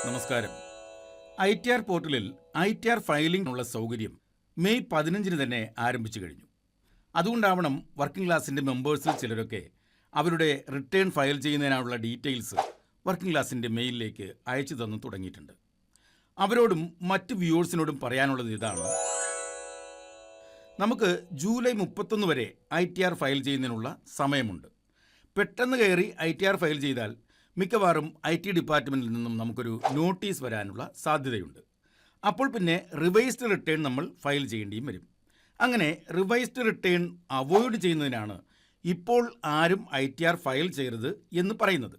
നമസ്കാരം. ITR പോർട്ടലിൽ ITR ഫയലിംഗിനുള്ള സൗകര്യം മെയ് 15 തന്നെ ആരംഭിച്ചു കഴിഞ്ഞു. അതുകൊണ്ടാവണം വർക്കിംഗ് ക്ലാസിൻ്റെ മെമ്പേഴ്സിൽ ചിലരൊക്കെ അവരുടെ റിട്ടേൺ ഫയൽ ചെയ്യുന്നതിനുള്ള ഡീറ്റെയിൽസ് വർക്കിംഗ് ക്ലാസിൻ്റെ മെയിലിലേക്ക് അയച്ചു തന്നു തുടങ്ങിയിട്ടുണ്ട്. അവരോടും മറ്റ് വ്യൂവേഴ്സിനോടും പറയാനുള്ളത് ഇതാണ്: നമുക്ക് ജൂലൈ 31 വരെ ITR ഫയൽ ചെയ്യുന്നതിനുള്ള സമയമുണ്ട്. പെട്ടെന്ന് കയറി ITR ഫയൽ ചെയ്താൽ മിക്കവാറും IT ഡിപ്പാർട്ട്മെൻറ്റിൽ നിന്നും നമുക്കൊരു നോട്ടീസ് വരാനുള്ള സാധ്യതയുണ്ട്. അപ്പോൾ പിന്നെ റിവൈസ്ഡ് റിട്ടേൺ നമ്മൾ ഫയൽ ചെയ്യേണ്ടിയും വരും. അങ്ങനെ റിവൈസ്ഡ് റിട്ടേൺ അവോയ്ഡ് ചെയ്യുന്നതിനാണ് ഇപ്പോൾ ആരും ITR ഫയൽ ചെയ്യരുത് എന്ന് പറയുന്നത്.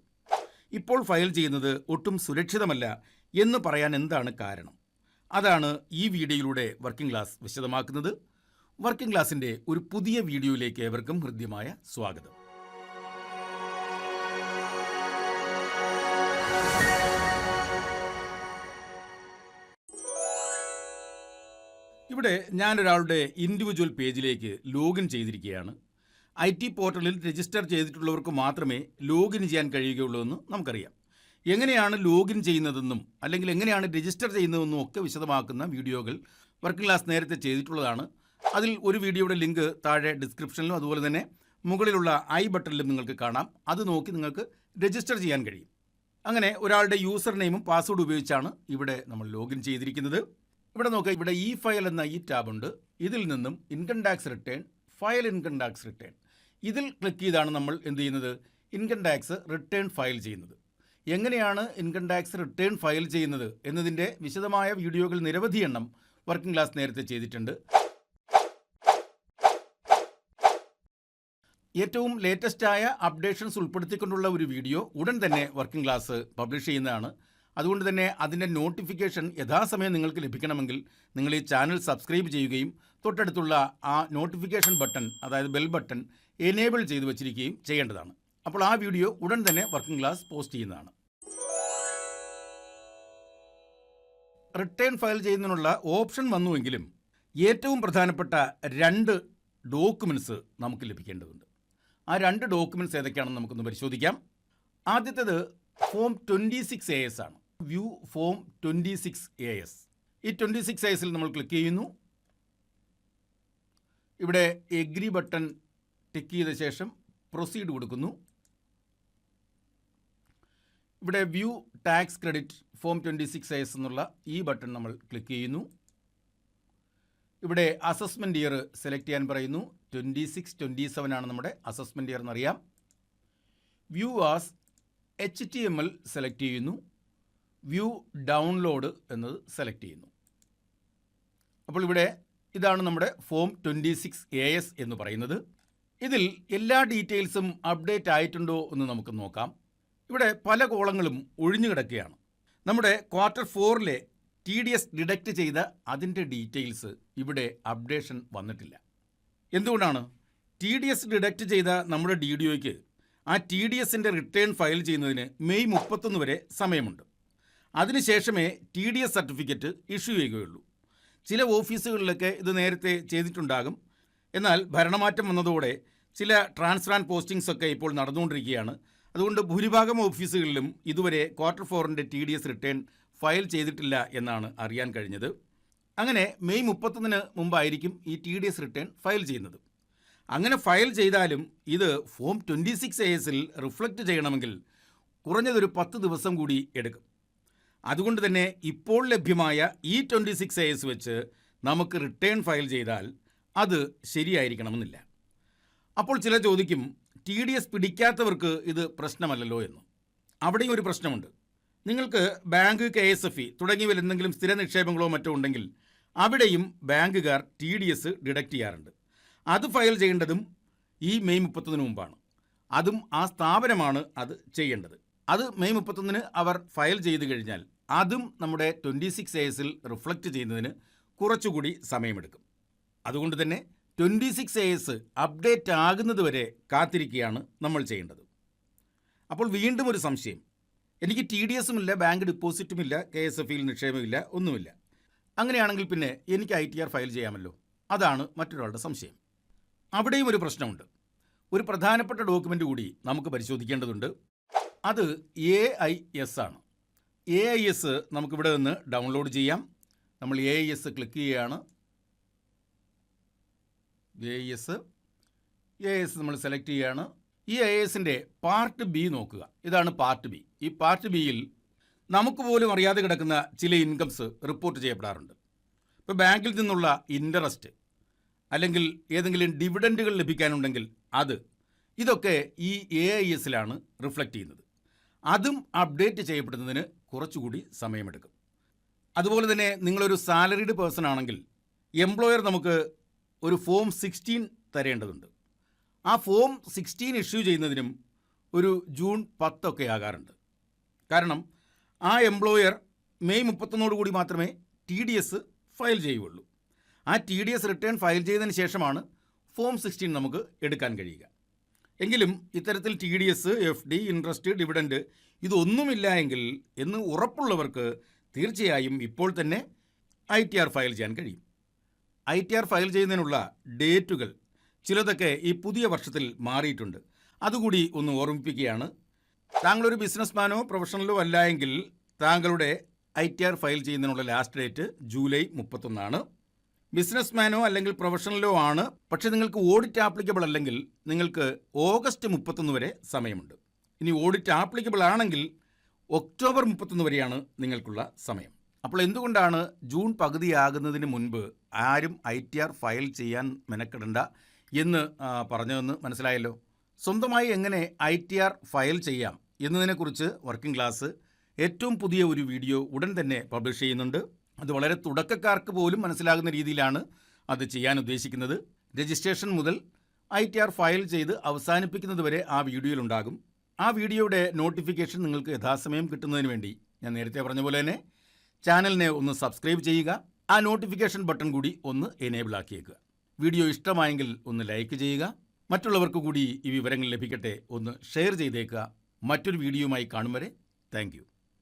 ഇപ്പോൾ ഫയൽ ചെയ്യുന്നത് ഒട്ടും സുരക്ഷിതമല്ല എന്ന് പറയാൻ എന്താണ് കാരണം? അതാണ് ഈ വീഡിയോയിലൂടെ വർക്കിംഗ് ക്ലാസ് വിശദമാക്കുന്നത്. വർക്കിംഗ് ക്ലാസിൻ്റെ ഒരു പുതിയ വീഡിയോയിലേക്ക് ഏവർക്കും ഹൃദ്യമായ സ്വാഗതം. ഇവിടെ ഞാനൊരാളുടെ ഇൻഡിവിജ്വൽ പേജിലേക്ക് ലോഗിൻ ചെയ്തിരിക്കുകയാണ്. IT പോർട്ടലിൽ രജിസ്റ്റർ ചെയ്തിട്ടുള്ളവർക്ക് മാത്രമേ ലോഗിൻ ചെയ്യാൻ കഴിയുകയുള്ളൂ എന്ന് നമുക്കറിയാം. എങ്ങനെയാണ് ലോഗിൻ ചെയ്യുന്നതെന്നും അല്ലെങ്കിൽ എങ്ങനെയാണ് രജിസ്റ്റർ ചെയ്യുന്നതെന്നും ഒക്കെ വിശദമാക്കുന്ന വീഡിയോകൾ വർക്കിംഗ് ക്ലാസ് നേരത്തെ ചെയ്തിട്ടുള്ളതാണ്. അതിൽ ഒരു വീഡിയോയുടെ ലിങ്ക് താഴെ ഡിസ്ക്രിപ്ഷനിലും അതുപോലെ തന്നെ മുകളിലുള്ള ഐ ബട്ടണിലും നിങ്ങൾക്ക് കാണാം. അത് നോക്കി നിങ്ങൾക്ക് രജിസ്റ്റർ ചെയ്യാൻ കഴിയും. അങ്ങനെ ഒരാളുടെ യൂസർ നെയിമും പാസ്വേഡ് ഉപയോഗിച്ചാണ് ഇവിടെ നമ്മൾ ലോഗിൻ ചെയ്തിരിക്കുന്നത്. ഇവിടെ നോക്കുക, ഇവിടെ ഈ ഫയൽ എന്ന ഈ ടാബുണ്ട്. ഇതിൽ നിന്നും income tax return, file income tax return, ഇതിൽ ക്ലിക്ക് ചെയ്താണ് നമ്മൾ എന്ത് ചെയ്യുന്നത്? ഇൻകം ടാക്സ് റിട്ടേൺ ഫയൽ ചെയ്യുന്നത്. എങ്ങനെയാണ് ഇൻകം ടാക്സ് റിട്ടേൺ ഫയൽ ചെയ്യുന്നത് എന്നതിൻ്റെ വിശദമായ വീഡിയോകൾ നിരവധി എണ്ണം വർക്കിംഗ് ക്ലാസ് നേരത്തെ ചെയ്തിട്ടുണ്ട്. ഏറ്റവും ലേറ്റസ്റ്റായ അപ്ഡേഷൻസ് ഉൾപ്പെടുത്തിക്കൊണ്ടുള്ള ഒരു വീഡിയോ ഉടൻ തന്നെ വർക്കിംഗ് ക്ലാസ് പബ്ലിഷ് ചെയ്യുന്നതാണ്. അതുകൊണ്ട് തന്നെ അതിൻ്റെ നോട്ടിഫിക്കേഷൻ യഥാസമയം നിങ്ങൾക്ക് ലഭിക്കണമെങ്കിൽ നിങ്ങൾ ഈ ചാനൽ സബ്സ്ക്രൈബ് ചെയ്യുകയും തൊട്ടടുത്തുള്ള ആ നോട്ടിഫിക്കേഷൻ ബട്ടൺ, അതായത് ബെൽ ബട്ടൺ എനേബിൾ ചെയ്ത് വച്ചിരിക്കുകയും ചെയ്യേണ്ടതാണ്. അപ്പോൾ ആ വീഡിയോ ഉടൻ തന്നെ വർക്കിംഗ് ക്ലാസ് പോസ്റ്റ് ചെയ്യുന്നതാണ്. റിട്ടേൺ ഫയൽ ചെയ്യുന്നതിനുള്ള ഓപ്ഷൻ വന്നുവെങ്കിലും ഏറ്റവും പ്രധാനപ്പെട്ട 2 ഡോക്യുമെൻറ്റ്സ് നമുക്ക് ലഭിക്കേണ്ടതുണ്ട്. ആ 2 ഡോക്യുമെൻറ്റ്സ് ഏതൊക്കെയാണെന്ന് നമുക്കൊന്ന് പരിശോധിക്കാം. ആദ്യത്തേത് ഫോം 26AS ആണ്. View form 26AS. ഈ 26ASൽ നമ്മൾ ക്ലിക്ക് ചെയ്യുന്നു. ഇവിടെ എഗ്രി ബട്ടൺ ടിക്ക് ചെയ്ത ശേഷം പ്രൊസീഡ് കൊടുക്കുന്നു. ഇവിടെ view tax credit form 26AS എന്നുള്ള ഈ ബട്ടൺ നമ്മൾ ക്ലിക്ക് ചെയ്യുന്നു. ഇവിടെ അസസ്മെൻറ്റ് ഇയർ സെലക്ട് ചെയ്യാൻ പറയുന്നു. 26-27 ആണ് നമ്മുടെ അസസ്മെൻറ്റ് ഇയർ എന്നറിയാം. വ്യൂ ആസ് HTML സെലക്ട് ചെയ്യുന്നു. വ്യൂ ഡൗൺലോഡ് എന്നത് സെലക്ട് ചെയ്യുന്നു. അപ്പോൾ ഇവിടെ ഇതാണ് നമ്മുടെ ഫോം 26AS എന്ന് പറയുന്നത്. ഇതിൽ എല്ലാ ഡീറ്റെയിൽസും അപ്ഡേറ്റ് ആയിട്ടുണ്ടോ എന്ന് നമുക്ക് നോക്കാം. ഇവിടെ പല കോളങ്ങളും ഒഴിഞ്ഞു കിടക്കുകയാണ്. നമ്മുടെ ക്വാർട്ടർ 4ലെ TDS ഡിഡക്റ്റ് ചെയ്ത അതിൻ്റെ ഡീറ്റെയിൽസ് ഇവിടെ അപ്ഡേഷൻ വന്നിട്ടില്ല. എന്തുകൊണ്ടാണ്? TDS ഡിഡക്റ്റ് ചെയ്ത നമ്മുടെ DDOയ്ക്ക് ആ TDSൻ്റെ റിട്ടേൺ ഫയൽ ചെയ്യുന്നതിന് മെയ് 31 വരെ സമയമുണ്ട്. അതിനുശേഷമേ TDS സർട്ടിഫിക്കറ്റ് ഇഷ്യൂ ചെയ്യുകയുള്ളൂ. ചില ഓഫീസുകളിലൊക്കെ ഇത് നേരത്തെ ചെയ്തിട്ടുണ്ടാകും. എന്നാൽ ഭരണമാറ്റം വന്നതോടെ ചില ട്രാൻസ്ഫർ ആൻഡ് പോസ്റ്റിങ്സ് ഒക്കെ ഇപ്പോൾ നടന്നുകൊണ്ടിരിക്കുകയാണ്. അതുകൊണ്ട് ഭൂരിഭാഗം ഓഫീസുകളിലും ഇതുവരെ ക്വാർട്ടർ 4ൻ്റെ TDS റിട്ടേൺ ഫയൽ ചെയ്തിട്ടില്ല എന്നാണ് അറിയാൻ കഴിഞ്ഞത്. അങ്ങനെ മെയ് 31 മുമ്പായിരിക്കും ഈ TDS റിട്ടേൺ ഫയൽ ചെയ്യുന്നത്. അങ്ങനെ ഫയൽ ചെയ്താലും ഇത് ഫോം 26ASൽ റിഫ്ലക്റ്റ് ചെയ്യണമെങ്കിൽ കുറഞ്ഞതൊരു 10 ദിവസം കൂടി എടുക്കും. അതുകൊണ്ട് തന്നെ ഇപ്പോൾ ലഭ്യമായ ഈ 26AS വെച്ച് നമുക്ക് റിട്ടേൺ ഫയൽ ചെയ്താൽ അത് ശരിയായിരിക്കണമെന്നില്ല. അപ്പോൾ ചില ചോദിക്കും, TDS പിടിക്കാത്തവർക്ക് ഇത് പ്രശ്നമല്ലല്ലോ എന്ന്. അവിടെയും ഒരു പ്രശ്നമുണ്ട്. നിങ്ങൾക്ക് ബാങ്ക്, KSFE തുടങ്ങിയവയിൽ എന്തെങ്കിലും സ്ഥിര നിക്ഷേപങ്ങളോ മറ്റോ ഉണ്ടെങ്കിൽ അവിടെയും ബാങ്കുകാർ TDS ഡിഡക്റ്റ് ചെയ്യാറുണ്ട്. അത് ഫയൽ ചെയ്യേണ്ടതും ഈ മെയ് 31 മുമ്പാണ്. അതും ആ സ്ഥാപനമാണ് അത് ചെയ്യേണ്ടത്. അത് മെയ് 31 അവർ ഫയൽ ചെയ്ത് കഴിഞ്ഞാൽ അതും നമ്മുടെ 26ASൽ റിഫ്ലക്റ്റ് ചെയ്യുന്നതിന് കുറച്ചുകൂടി സമയമെടുക്കും. അതുകൊണ്ട് തന്നെ 26AS അപ്ഡേറ്റ് ആകുന്നത് വരെ കാത്തിരിക്കുകയാണ് നമ്മൾ ചെയ്യേണ്ടത്. അപ്പോൾ വീണ്ടും ഒരു സംശയം, എനിക്ക് TDSും ഇല്ല, ബാങ്ക് ഡിപ്പോസിറ്റും ഇല്ല, KSFEയിൽ നിക്ഷേപമില്ല, ഒന്നുമില്ല. അങ്ങനെയാണെങ്കിൽ പിന്നെ എനിക്ക് ITR ഫയൽ ചെയ്യാമല്ലോ? അതാണ് മറ്റൊരാളുടെ സംശയം. അവിടെയും ഒരു പ്രശ്നമുണ്ട്. ഒരു പ്രധാനപ്പെട്ട ഡോക്യുമെൻ്റ് കൂടി നമുക്ക് പരിശോധിക്കേണ്ടതുണ്ട്. അത് AIS ആണ്. AIS നമുക്കിവിടെ നിന്ന് ഡൗൺലോഡ് ചെയ്യാം. നമ്മൾ AIS ക്ലിക്ക് ചെയ്യുകയാണ്. AIS നമ്മൾ സെലക്ട് ചെയ്യുകയാണ്. ഈ AISൻ്റെ പാർട്ട് ബി നോക്കുക. ഇതാണ് പാർട്ട് ബി. ഈ പാർട്ട് ബിയിൽ നമുക്ക് പോലും അറിയാതെ കിടക്കുന്ന ചില ഇൻകംസ് റിപ്പോർട്ട് ചെയ്യപ്പെടാറുണ്ട്. ഇപ്പോൾ ബാങ്കിൽ നിന്നുള്ള ഇൻട്രസ്റ്റ് അല്ലെങ്കിൽ ഏതെങ്കിലും ഡിവിഡൻറ്റുകൾ ലഭിക്കാനുണ്ടെങ്കിൽ ഇതൊക്കെ ഈ AISലാണ് റിഫ്ലക്റ്റ് ചെയ്യുന്നത്. അതും അപ്ഡേറ്റ് ചെയ്യപ്പെടുന്നതിന് കുറച്ചുകൂടി സമയമെടുക്കും. അതുപോലെ തന്നെ നിങ്ങളൊരു സാലറീഡ് പേഴ്സൺ ആണെങ്കിൽ എംപ്ലോയർ നമുക്ക് ഒരു ഫോം 16 തരേണ്ടതുണ്ട്. ആ ഫോം 16 ഇഷ്യൂ ചെയ്യുന്നതിനും ഒരു ജൂൺ 10 ഒക്കെ ആകാറുണ്ട്. കാരണം ആ എംപ്ലോയർ മെയ് 31 കൂടി മാത്രമേ TDS ഫയൽ ചെയ്യുകയുള്ളൂ. ആ TDS റിട്ടേൺ ഫയൽ ചെയ്തതിന് ശേഷമാണ് ഫോം 16 നമുക്ക് എടുക്കാൻ കഴിയുക. എങ്കിലും ഇത്തരത്തിൽ TDS, FD, ഇൻട്രസ്റ്റ്, ഡിവിഡൻഡ് ഇതൊന്നുമില്ല എങ്കിൽ എന്ന് ഉറപ്പുള്ളവർക്ക് തീർച്ചയായും ഇപ്പോൾ തന്നെ ITR ഫയൽ ചെയ്യാൻ കഴിയും. ITR ഫയൽ ചെയ്യുന്നതിനുള്ള ഡേറ്റുകൾ ചിലതൊക്കെ ഈ പുതിയ വർഷത്തിൽ മാറിയിട്ടുണ്ട്. അതുകൂടി ഒന്ന് ഓർമ്മിപ്പിക്കുകയാണ്. താങ്കളൊരു ബിസിനസ്മാനോ പ്രൊഫഷണലോ അല്ല എങ്കിൽ താങ്കളുടെ ITR ഫയൽ ചെയ്യുന്നതിനുള്ള ലാസ്റ്റ് ഡേറ്റ് ജൂലൈ 31. ബിസിനസ്മാനോ അല്ലെങ്കിൽ പ്രൊഫഷണലോ ആണ്, പക്ഷേ നിങ്ങൾക്ക് ഓഡിറ്റ് ആപ്ലിക്കബിൾ അല്ലെങ്കിൽ നിങ്ങൾക്ക് ഓഗസ്റ്റ് 31 വരെ സമയമുണ്ട്. ഇനി ഓഡിറ്റ് ആപ്ലിക്കബിൾ ആണെങ്കിൽ ഒക്ടോബർ 31 വരെയാണ് നിങ്ങൾക്കുള്ള സമയം. അപ്പോൾ എന്തുകൊണ്ടാണ് ജൂൺ പകുതിയാകുന്നതിന് മുൻപ് ആരും ITR ഫയൽ ചെയ്യാൻ മെനക്കെടണ്ട എന്ന് പറഞ്ഞതെന്ന് മനസ്സിലായല്ലോ. സ്വന്തമായി എങ്ങനെ ITR ഫയൽ ചെയ്യാം എന്നതിനെക്കുറിച്ച് വർക്കിംഗ് ക്ലാസ് ഏറ്റവും പുതിയ ഒരു വീഡിയോ ഉടൻ തന്നെ പബ്ലിഷ് ചെയ്യുന്നുണ്ട്. അത് വളരെ തുടക്കക്കാർക്ക് പോലും മനസ്സിലാകുന്ന രീതിയിലാണ് അത് ചെയ്യാൻ ഉദ്ദേശിക്കുന്നത്. രജിസ്ട്രേഷൻ മുതൽ ITR ഫയൽ ചെയ്ത് അവസാനിപ്പിക്കുന്നത് വരെ ആ വീഡിയോയിലുണ്ടാകും. ആ വീഡിയോയുടെ നോട്ടിഫിക്കേഷൻ നിങ്ങൾക്ക് യഥാസമയം കിട്ടുന്നതിന് വേണ്ടി ഞാൻ നേരത്തെ പറഞ്ഞ പോലെ തന്നെ ചാനലിനെ ഒന്ന് സബ്സ്ക്രൈബ് ചെയ്യുക. ആ നോട്ടിഫിക്കേഷൻ ബട്ടൺ കൂടി ഒന്ന് എനേബിൾ ആക്കിയേക്കുക. വീഡിയോ ഇഷ്ടമായെങ്കിൽ ഒന്ന് ലൈക്ക് ചെയ്യുക. മറ്റുള്ളവർക്ക് കൂടി ഈ വിവരങ്ങൾ ലഭിക്കട്ടെ ഒന്ന് ഷെയർ ചെയ്തേക്കുക. മറ്റൊരു വീഡിയോയുമായി കാണും വരെ താങ്ക് യു.